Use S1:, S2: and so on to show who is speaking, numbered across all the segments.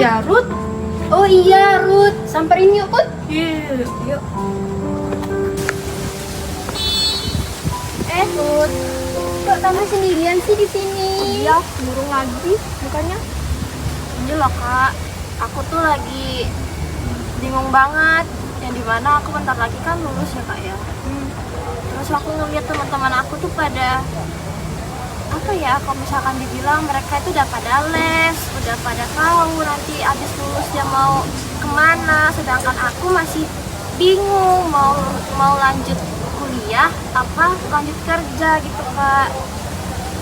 S1: ya, Ruth? Oh iya, Ruth. Samperin yuk, Put.
S2: Yuk.
S1: Ruth. Kok kamu sendirian sih di sini?
S2: Iya, murung lagi mukanya.
S3: Ini loh kak, aku tuh lagi bingung banget. Yang dimana aku bentar lagi kan lulus ya kak ya. Terus aku ngeliat teman-teman aku tuh pada apa ya, kalau misalkan dibilang mereka itu udah pada les, udah pada tahu nanti abis lulus dia mau kemana, sedangkan aku masih bingung mau lanjut kuliah apa lanjut kerja gitu kak.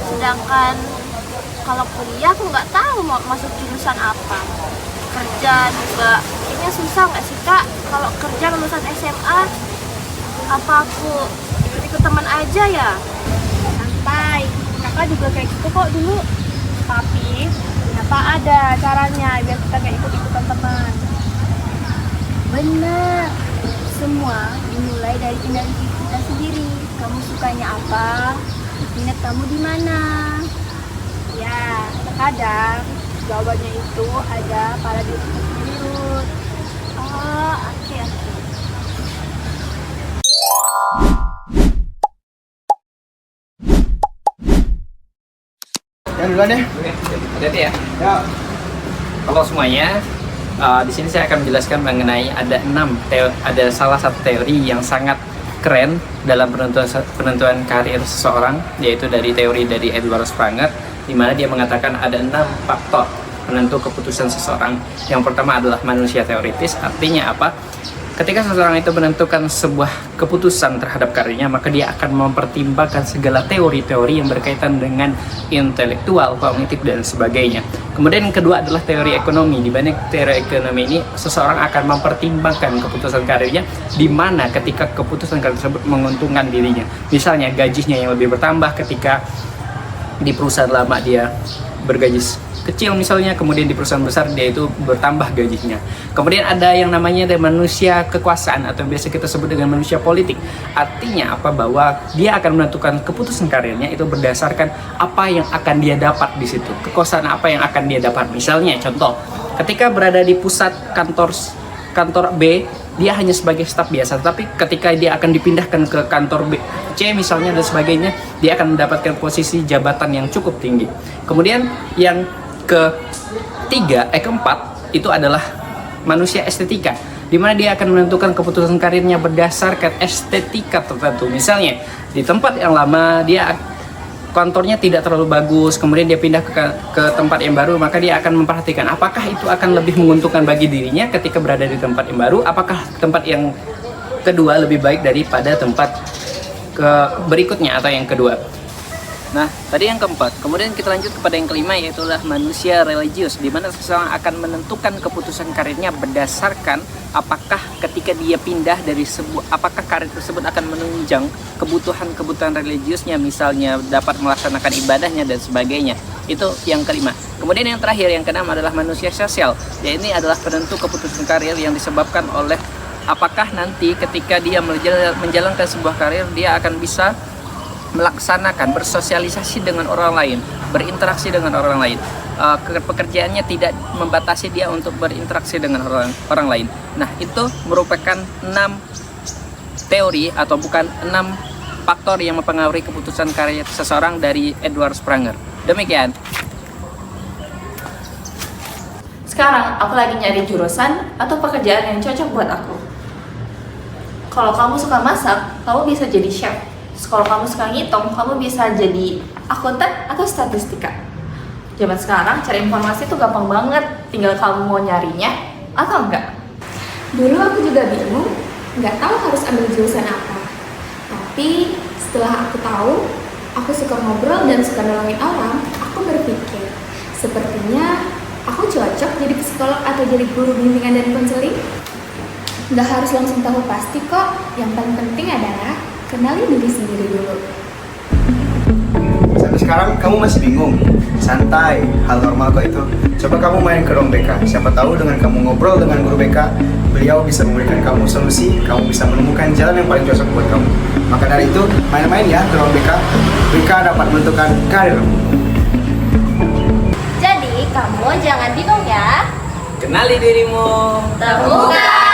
S3: Sedangkan kalau kuliah aku nggak tahu mau masuk jurusan apa, kerja juga kayaknya susah nggak sih kak? Kalau kerja lulusan SMA apa aku ikut teman aja ya?
S2: Santai, kakak juga kayak gitu kok dulu. Tapi ternyata ada caranya biar kita gak ikut-ikutan teman.
S1: Benar. Semua dimulai dari identitas kita sendiri. Kamu sukanya apa? Minat kamu di mana?
S2: Ya, terkadang jawabannya itu ada pada diri kita sendiri, Ruth.
S3: Oh oke.
S4: Yang duluan ya.
S5: Hati-hati ya.
S4: Ya.
S5: Halo semuanya. Di sini saya akan menjelaskan mengenai ada salah satu teori yang sangat keren dalam penentuan karir seseorang, yaitu dari teori dari Edward Spranger, di mana dia mengatakan ada 6 faktor penentu keputusan seseorang. Yang pertama adalah manusia teoritis. Artinya apa? Ketika seseorang itu menentukan sebuah keputusan terhadap karirnya, maka dia akan mempertimbangkan segala teori-teori yang berkaitan dengan intelektual, kognitif, dan sebagainya. Kemudian yang kedua adalah teori ekonomi, di mana teori ekonomi ini seseorang akan mempertimbangkan keputusan karirnya, di mana ketika keputusan karir tersebut menguntungkan dirinya. Misalnya gajinya yang lebih bertambah ketika di perusahaan lama dia bergaji kecil misalnya, kemudian di perusahaan besar dia itu bertambah gajinya. Kemudian ada yang namanya manusia kekuasaan atau biasa kita sebut dengan manusia politik. Artinya apa? Bahwa dia akan menentukan keputusan karirnya itu berdasarkan apa yang akan dia dapat di situ. Kekuasaan apa yang akan dia dapat. Misalnya contoh, ketika berada di pusat kantor B, dia hanya sebagai staf biasa, tapi ketika dia akan dipindahkan ke kantor B, C misalnya dan sebagainya, dia akan mendapatkan posisi jabatan yang cukup tinggi. Kemudian yang keempat itu adalah manusia estetika, di mana dia akan menentukan keputusan karirnya berdasarkan estetika tertentu. Misalnya di tempat yang lama dia kantornya tidak terlalu bagus, kemudian dia pindah ke tempat yang baru, maka dia akan memperhatikan apakah itu akan lebih menguntungkan bagi dirinya ketika berada di tempat yang baru, apakah tempat yang kedua lebih baik daripada tempat berikutnya atau yang kedua. Nah, tadi yang keempat. Kemudian kita lanjut kepada yang kelima, yaitu manusia religius, di mana seseorang akan menentukan keputusan karirnya berdasarkan apakah ketika dia pindah dari apakah karir tersebut akan menunjang kebutuhan religiusnya, misalnya dapat melaksanakan ibadahnya dan sebagainya. Itu yang kelima. Kemudian yang terakhir, yang keenam adalah manusia sosial. Ya, ini adalah penentu keputusan karir yang disebabkan oleh apakah nanti ketika dia menjalankan sebuah karir, dia akan bisa melaksanakan, bersosialisasi dengan orang lain, berinteraksi dengan orang lain. Pekerjaannya tidak membatasi dia untuk berinteraksi dengan orang lain. Nah, itu merupakan 6 teori atau bukan 6 faktor yang mempengaruhi keputusan karir seseorang dari Edward Spranger. Demikian.
S6: Sekarang aku lagi nyari jurusan atau pekerjaan yang cocok buat aku. Kalau kamu suka masak, kamu bisa jadi chef. Kalau kamu suka ngitung, kamu bisa jadi akuntan atau statistika. Zaman sekarang cari informasi itu gampang banget, tinggal kamu mau nyarinya atau enggak.
S7: Dulu aku juga bingung, nggak tahu harus ambil jurusan apa. Tapi setelah aku tahu, aku suka ngobrol dan suka nolongin orang, aku berpikir, sepertinya aku cocok jadi psikolog atau jadi guru bimbingan dan konseling. Nggak harus langsung tahu pasti kok, yang paling penting adalah kenali diri sendiri dulu.
S4: Sampai sekarang kamu masih bingung? Santai, hal normal kok itu. Coba kamu main ke ruang BK. Siapa tahu dengan kamu ngobrol dengan guru BK, beliau bisa memberikan kamu solusi, kamu bisa menemukan jalan yang paling cocok buat kamu. Maka dari itu, main-main ya ke ruang BK. BK dapat menentukan karirmu.
S3: Jadi kamu jangan bingung ya.
S5: Kenali dirimu.
S3: Terbuka